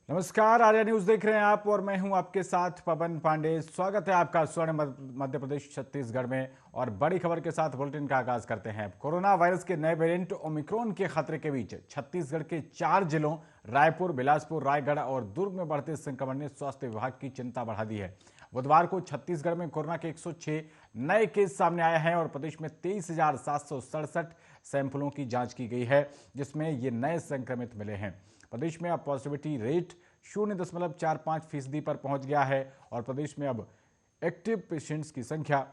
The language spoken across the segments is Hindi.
नमस्कार, आर्या न्यूज देख रहे हैं आप और मैं हूं आपके साथ पवन पांडे। स्वागत है आपका स्वर्ण मध्य प्रदेश छत्तीसगढ़ में। और बड़ी खबर के साथ बुलेटिन का आगाज करते हैं। कोरोना वायरस के नए वेरिएंट ओमिक्रॉन के खतरे के बीच छत्तीसगढ़ के 4 जिलों रायपुर, बिलासपुर, रायगढ़ और दुर्ग में बढ़ते संक्रमण ने स्वास्थ्य विभाग की चिंता बढ़ा दी है। बुधवार को छत्तीसगढ़ में कोरोना के 106 नए केस सामने आए हैं और प्रदेश में 23,767 सैंपलों की जांच की गई है, जिसमें ये नए संक्रमित मिले हैं। प्रदेश में अब पॉजिटिविटी रेट 0.45% पर पहुंच गया है और प्रदेश में अब एक्टिव पेशेंट्स की संख्या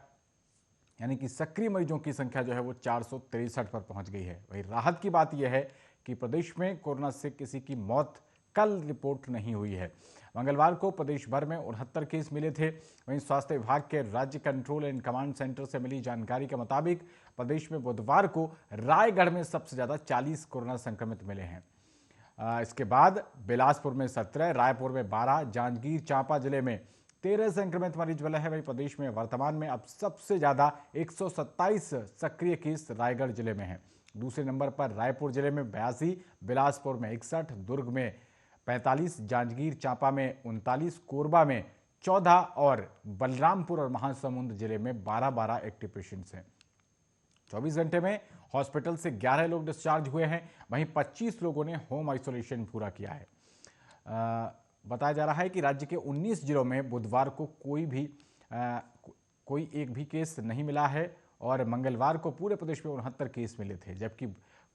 यानी कि सक्रिय मरीजों की संख्या जो है वो 463 पर पहुंच गई है। वही राहत की बात यह है कि प्रदेश में कोरोना से किसी की मौत कल रिपोर्ट नहीं हुई है। मंगलवार को प्रदेश भर में 69 केस मिले थे। वहीं स्वास्थ्य विभाग के राज्य कंट्रोल एंड कमांड सेंटर से मिली जानकारी के मुताबिक प्रदेश में बुधवार को रायगढ़ में सबसे ज्यादा 40 कोरोना संक्रमित मिले हैं। इसके बाद बिलासपुर में 17, रायपुर में 12, जांजगीर चांपा जिले में 13 संक्रमित मरीज मिले हैं। वहीं प्रदेश में वर्तमान में अब सबसे ज्यादा 127 सक्रिय केस रायगढ़ जिले में हैं। दूसरे नंबर पर रायपुर जिले में 82, बिलासपुर में 61, दुर्ग में 45, जांजगीर चांपा में 39, कोरबा में 14 और बलरामपुर और महासमुंद जिले में 12-12 एक्टिव पेशेंट्स हैं। 24 घंटे में हॉस्पिटल से 11 लोग डिस्चार्ज हुए हैं। वहीं 25 लोगों ने होम आइसोलेशन पूरा किया है। बताया जा रहा है कि राज्य के 19 जिलों में बुधवार को कोई एक भी केस नहीं मिला है और मंगलवार को पूरे प्रदेश में 69 केस मिले थे, जबकि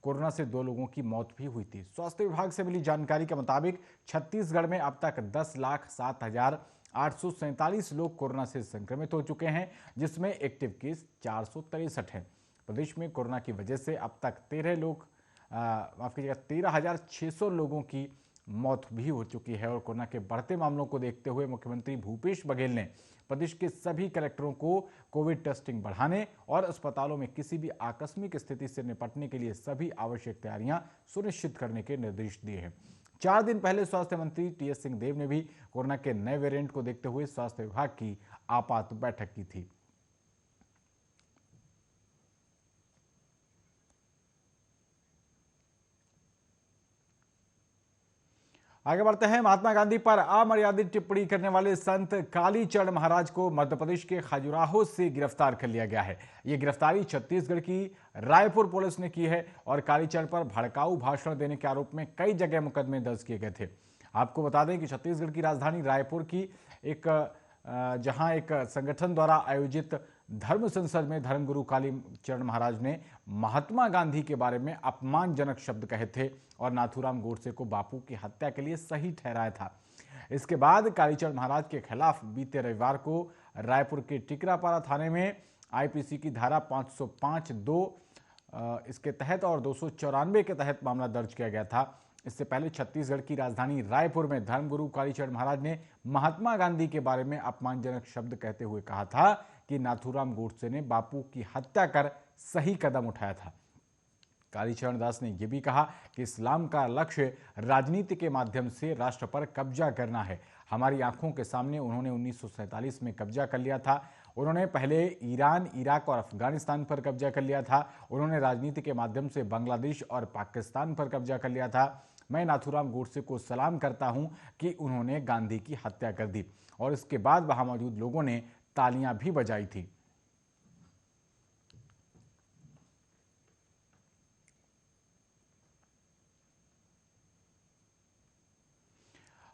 कोरोना से 2 लोगों की मौत भी हुई थी। स्वास्थ्य विभाग से मिली जानकारी के मुताबिक छत्तीसगढ़ में अब तक 10,07,847 लोग कोरोना से संक्रमित हो चुके हैं, जिसमें एक्टिव केस 463 हैं। प्रदेश में कोरोना की वजह से अब तक 13,600 लोगों की मौत भी हो चुकी है। और कोरोना के बढ़ते मामलों को देखते हुए मुख्यमंत्री भूपेश बघेल ने प्रदेश के सभी कलेक्टरों को कोविड टेस्टिंग बढ़ाने और अस्पतालों में किसी भी आकस्मिक स्थिति से निपटने के लिए सभी आवश्यक तैयारियां सुनिश्चित करने के निर्देश दिए हैं। 4 दिन पहले स्वास्थ्य मंत्री टीएस सिंहदेव ने भी कोरोना के नए वेरिएंट को देखते हुए स्वास्थ्य विभाग की आपात बैठक की थी। आगे बढ़ते हैं। महात्मा गांधी पर अमर्यादित टिप्पणी करने वाले संत कालीचरण महाराज को मध्य प्रदेश के खजुराहो से गिरफ्तार कर लिया गया है। यह गिरफ्तारी छत्तीसगढ़ की रायपुर पुलिस ने की है और कालीचरण पर भड़काऊ भाषण देने के आरोप में कई जगह मुकदमे दर्ज किए गए थे। आपको बता दें कि छत्तीसगढ़ की राजधानी रायपुर की जहां एक संगठन द्वारा आयोजित धर्म संसद में धर्मगुरु कालीचरण महाराज ने महात्मा गांधी के बारे में अपमानजनक शब्द कहे थे और नाथूराम गोडसे को बापू की हत्या के लिए सही ठहराया था। इसके बाद कालीचरण महाराज के खिलाफ बीते रविवार को रायपुर के टिकरापारा थाने में आईपीसी की धारा 505(2) इसके तहत और 294 के तहत मामला दर्ज किया गया था। इससे पहले छत्तीसगढ़ की राजधानी रायपुर में धर्मगुरु कालीचरण महाराज ने महात्मा गांधी के बारे में अपमानजनक शब्द कहते हुए कहा था कि नाथूराम गोडसे ने बापू की हत्या कर सही कदम उठाया था। कालीचरण दास ने यह भी कहा कि इस्लाम का लक्ष्य राजनीति के माध्यम से राष्ट्र पर कब्जा करना है। हमारी आंखों के सामने उन्होंने 1947 में कब्जा कर लिया था। उन्होंने पहले ईरान, इराक और अफगानिस्तान पर कब्जा कर लिया था। उन्होंने राजनीति के माध्यम से बांग्लादेश और पाकिस्तान पर कब्जा कर लिया था। मैं नाथूराम गोडसे को सलाम करता हूं कि उन्होंने गांधी की हत्या कर दी और इसके बाद वहां मौजूद लोगों ने तालियां भी बजाई थी।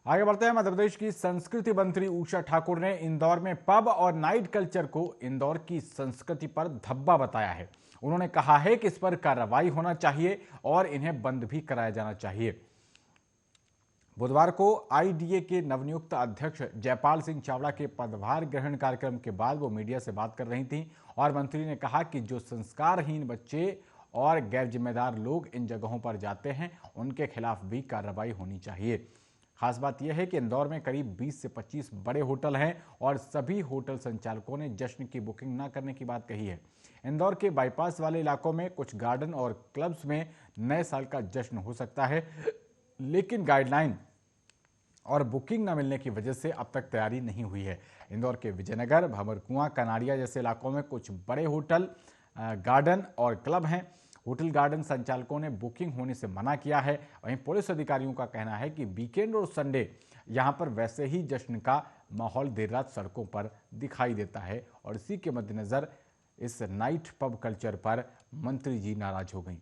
आगे बढ़ते हैं। मध्य प्रदेश की संस्कृति मंत्री उषा ठाकुर ने इंदौर में पब और नाइट कल्चर को इंदौर की संस्कृति पर धब्बा बताया है। उन्होंने कहा है कि इस पर कार्रवाई होना चाहिए और इन्हें बंद भी कराया जाना चाहिए। बुधवार को आईडीए के नवनियुक्त अध्यक्ष जयपाल सिंह चावड़ा के पदभार ग्रहण कार्यक्रम के बाद वो मीडिया से बात कर रही थीं और मंत्री ने कहा कि जो संस्कारहीन बच्चे और गैर जिम्मेदार लोग इन जगहों पर जाते हैं उनके खिलाफ भी कार्रवाई होनी चाहिए। खास बात यह है कि इंदौर में करीब 20 से 25 बड़े होटल हैं और सभी होटल संचालकों ने जश्न की बुकिंग न करने की बात कही है। इंदौर के बाईपास वाले इलाकों में कुछ गार्डन और क्लब्स में नए साल का जश्न हो सकता है, लेकिन गाइडलाइन और बुकिंग न मिलने की वजह से अब तक तैयारी नहीं हुई है। इंदौर के विजयनगर, भंवरकुआं, कनाड़िया जैसे इलाकों में कुछ बड़े होटल, गार्डन और क्लब हैं। होटल गार्डन संचालकों ने बुकिंग होने से मना किया है। वहीं पुलिस अधिकारियों का कहना है कि वीकेंड और संडे यहां पर वैसे ही जश्न का माहौल देर रात सड़कों पर दिखाई देता है और इसी के मद्देनजर इस नाइट पब कल्चर पर मंत्री जी नाराज हो गई।